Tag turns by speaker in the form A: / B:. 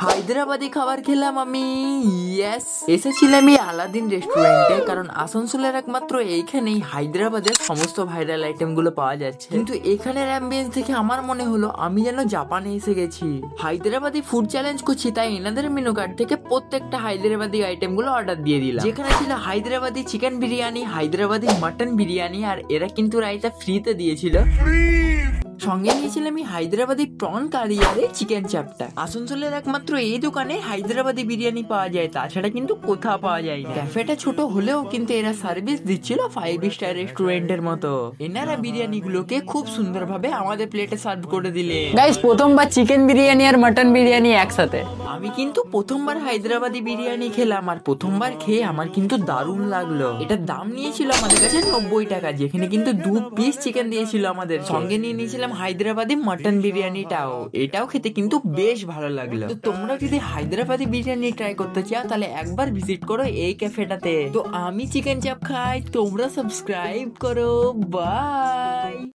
A: হায়দ্রাবাদি খাবার খেলাম আমি। ইয়েস, এসেছিলাম এই আলাদিন রেস্টুরেন্টে, কারণ আসানসোলের একমাত্র এইখানেই হায়দ্রাবাদের সমস্ত ভাইরাল আইটেম গুলো পাওয়া যাচ্ছে। কিন্তু এখানের অ্যাম্বিয়েন্স দেখে আমার মনে হলো আমি যেন জাপানে এসে গেছি। হায়দ্রাবাদি ফুড চ্যালেঞ্জ করছি, তাই এনাদের মেনু কার্ড থেকে প্রত্যেকটা হায়দ্রাবাদি আইটেম গুলো অর্ডার দিয়ে দিলাম। যেখানে ছিল হায়দ্রাবাদি চিকেন বিরিয়ানি, হায়দ্রাবাদি মাটন বিরিয়ানি, আর এরা কিন্তু রাইতা ফ্রিতে দিয়েছিল। সঙ্গে নিয়েছিলাম আমি হায়দ্রাবাদি প্রন কারি আর চিকেন চাপটা। আসানসোলের একমাত্র এই দোকানে হায়দ্রাবাদি বিরিয়ানি পাওয়া যায়, তাছাড়া কিন্তু কোথাও পাওয়া যায় না। ক্যাফেটা ছোট হলেও কিন্তু এরা সার্ভিস দিচ্ছিল 5 স্টার রেস্টুরেন্টের মতো। এনারা বিরিয়ানি গুলোকে খুব সুন্দরভাবে আমাদের প্লেটে সার্ভ করে দিলে।
B: গাইস, প্রথমবার চিকেন বিরিয়ানি আর মটন বিরিয়ানি একসাথে।
A: আমি কিন্তু প্রথমবার হায়দ্রাবাদি বিরিয়ানি খেলাম, আর প্রথমবার খেয়ে আমার কিন্তু দারুণ লাগলো। এটার দাম নিয়েছিল আমাদের কাছে 90 টাকা, যেখানে কিন্তু 2 পিস চিকেন দিয়েছিল আমাদের। সঙ্গে নিয়ে নিয়েছিলাম হায়দ্রাবাদি মটন বিরিয়ানিটাও, এটাও খেতে কিন্তু বেশ ভালো লাগলো। তো তোমরা যদি হায়দ্রাবাদি বিরিয়ানি ট্রাই করতে চাও তাহলে একবার ভিজিট করো এই ক্যাফেটাতে। তো আমি চিকেন চাপ খাই, তোমরা সাবস্ক্রাইব করো। বাই।